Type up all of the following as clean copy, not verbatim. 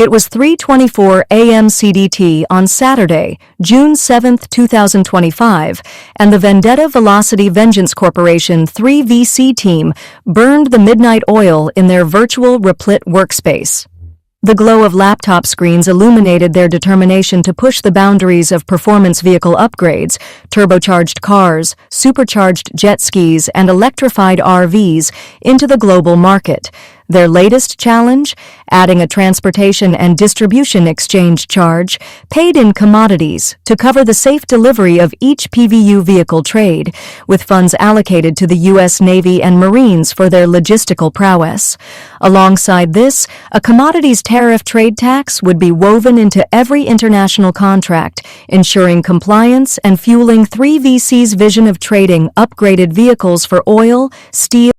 It was 3:24 a.m. CDT on Saturday, June 7, 2025, and the Vendetta Velocity Vengeance Corporation 3VC team burned the midnight oil in their virtual Replit workspace. The glow of laptop screens illuminated their determination to push the boundaries of performance vehicle upgrades, turbocharged cars, supercharged jet skis, and electrified RVs into the global market. Their latest challenge? Adding a transportation and distribution exchange charge, paid in commodities, to cover the safe delivery of each PVU vehicle trade, with funds allocated to the U.S. Navy and Marines for their logistical prowess. Alongside this, a commodities tariff trade tax would be woven into every international contract, ensuring compliance and fueling 3VC's vision of trading upgraded vehicles for oil, steel,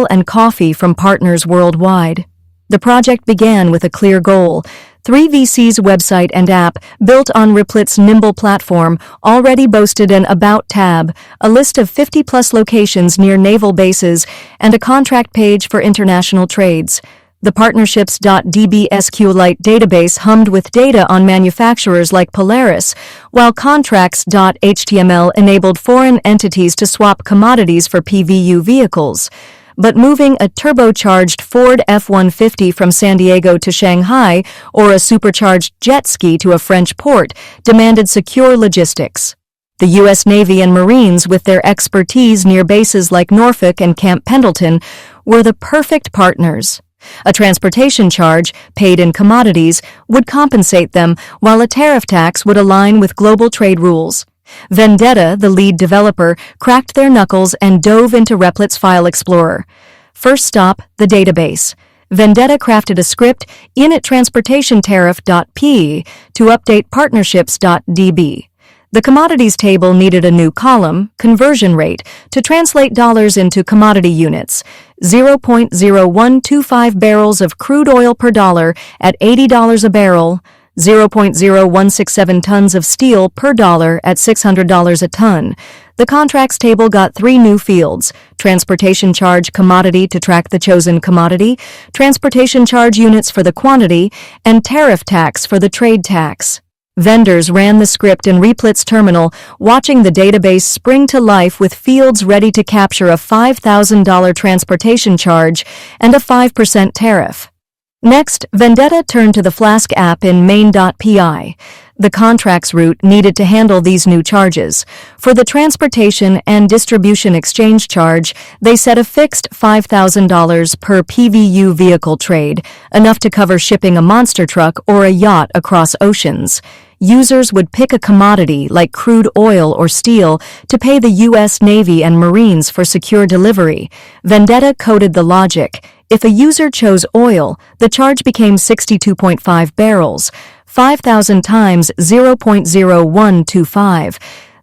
and coffee from partners worldwide. The project began with a clear goal. 3VC's website and app, built on Replit's nimble platform, already boasted an About tab, a list of 50-plus locations near naval bases, and a contract page for international trades. The partnerships.db SQLite database hummed with data on manufacturers like Polaris, while contracts.html enabled foreign entities to swap commodities for PVU vehicles. But moving a turbocharged Ford F-150 from San Diego to Shanghai or a supercharged jet ski to a French port demanded secure logistics. The U.S. Navy and Marines, with their expertise near bases like Norfolk and Camp Pendleton, were the perfect partners. A transportation charge, paid in commodities, would compensate them, while a tariff tax would align with global trade rules. Vendetta, the lead developer, cracked their knuckles and dove into Replit's file explorer. First stop, the database. Vendetta crafted a script, init-transportation-tariff.p, to update partnerships.db. The commodities table needed a new column, conversion rate, to translate dollars into commodity units. 0.0125 barrels of crude oil per dollar at $80 a barrel, 0.0167 tons of steel per dollar at $600 a ton. The contracts table got 3 new fields: transportation charge commodity to track the chosen commodity, transportation charge units for the quantity, and tariff tax for the trade tax. Vendors ran the script in Replit's terminal, watching the database spring to life with fields ready to capture a $5,000 transportation charge and a 5% tariff. Next, Vendetta turned to the Flask app in main.py. The contracts route needed to handle these new charges. For the transportation and distribution exchange charge, they set a fixed $5,000 per PVU vehicle trade, enough to cover shipping a monster truck or a yacht across oceans. Users would pick a commodity like crude oil or steel to pay the U.S. Navy and Marines for secure delivery. Vendetta coded the logic. If a user chose oil, the charge became 62.5 barrels, 5,000 times 0.0125.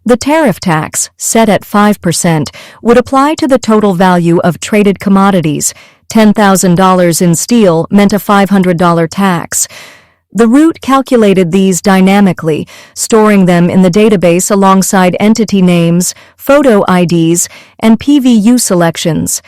The tariff tax, set at 5%, would apply to the total value of traded commodities. $10,000 in steel meant a $500 tax. The route calculated these dynamically, storing them in the database alongside entity names, photo IDs, and PVU selections.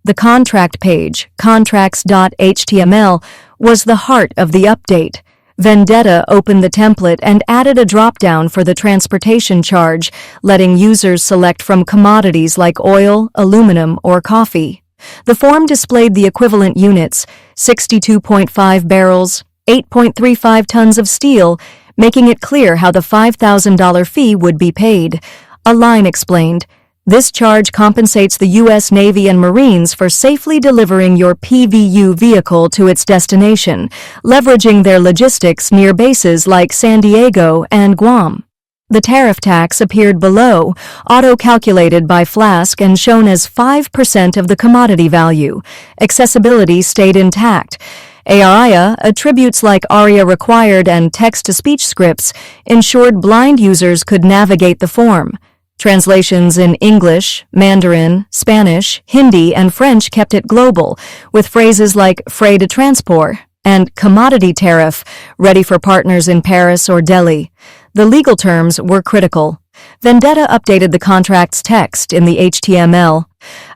The contract page, contracts.html, was the heart of the update. Vendetta opened the template and added a drop-down for the transportation charge, letting users select from commodities like oil, aluminum, or coffee. The form displayed the equivalent units: 62.5 barrels, 8.35 tons of steel, making it clear how the $5,000 fee would be paid. A line explained, "This charge compensates the U.S. Navy and Marines for safely delivering your PVU vehicle to its destination, leveraging their logistics near bases like San Diego and Guam." The tariff tax appeared below, auto-calculated by Flask and shown as 5% of the commodity value. Accessibility stayed intact. ARIA, attributes like ARIA required and text-to-speech scripts, ensured blind users could navigate the form. Translations in English, Mandarin, Spanish, Hindi, and French kept it global, with phrases like frais de transport and commodity tariff ready for partners in Paris or Delhi. The legal terms were critical. Vendetta updated the contract's text in the HTML.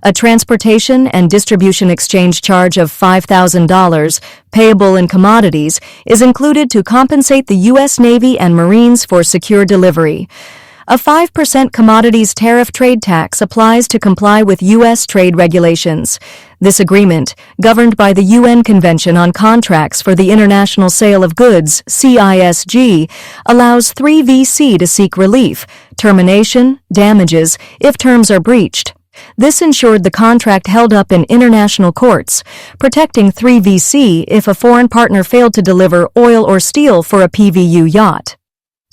A transportation and distribution exchange charge of $5,000, payable in commodities, is included to compensate the U.S. Navy and Marines for secure delivery. A 5% commodities tariff trade tax applies to comply with U.S. trade regulations. This agreement, governed by the UN Convention on Contracts for the International Sale of Goods, CISG, allows 3VC to seek relief, termination, damages, if terms are breached. This ensured the contract held up in international courts, protecting 3VC if a foreign partner failed to deliver oil or steel for a PVU yacht.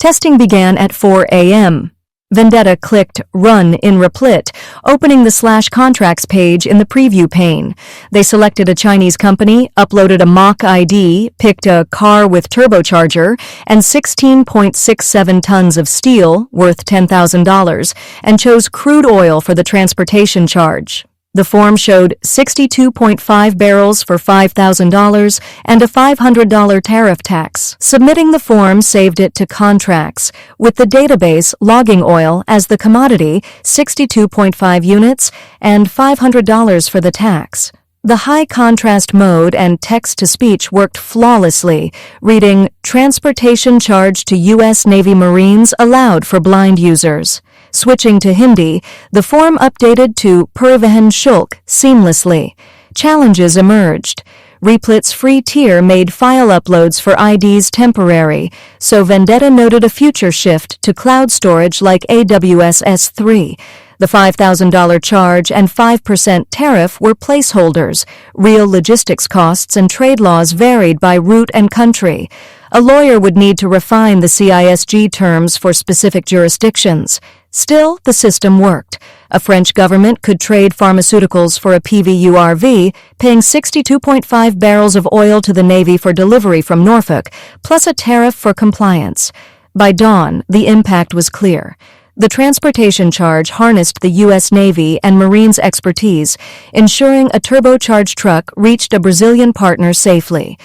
Testing began at 4 a.m. Vendetta clicked Run in Replit, opening the /contracts page in the preview pane. They selected a Chinese company, uploaded a mock ID, picked a car with turbocharger, and 16.67 tons of steel, worth $10,000, and chose crude oil for the transportation charge. The form showed 62.5 barrels for $5,000 and a $500 tariff tax. Submitting the form saved it to contracts, with the database logging oil as the commodity, 62.5 units, and $500 for the tax. The high contrast mode and text-to-speech worked flawlessly, reading, "Transportation charge to U.S. Navy Marines allowed for blind users." Switching to Hindi, the form updated to Parivahan Shulk seamlessly. Challenges emerged. Replit's free tier made file uploads for IDs temporary, so Vendetta noted a future shift to cloud storage like AWS S3. The $5,000 charge and 5% tariff were placeholders. Real logistics costs and trade laws varied by route and country. A lawyer would need to refine the CISG terms for specific jurisdictions. Still, the system worked. A French government could trade pharmaceuticals for a PVURV, paying 62.5 barrels of oil to the Navy for delivery from Norfolk, plus a tariff for compliance. By dawn, the impact was clear. The transportation charge harnessed the U.S. Navy and Marines' expertise, ensuring a turbocharged truck reached a Brazilian partner safely.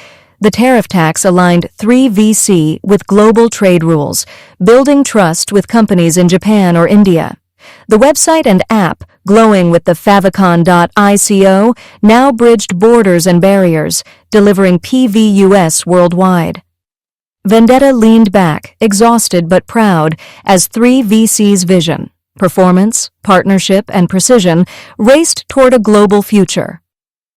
The tariff tax aligned 3VC with global trade rules, building trust with companies in Japan or India. The website and app, glowing with the favicon.ico, now bridged borders and barriers, delivering PVUS worldwide. Vendetta leaned back, exhausted but proud, as 3VC's vision, performance, partnership, and precision raced toward a global future.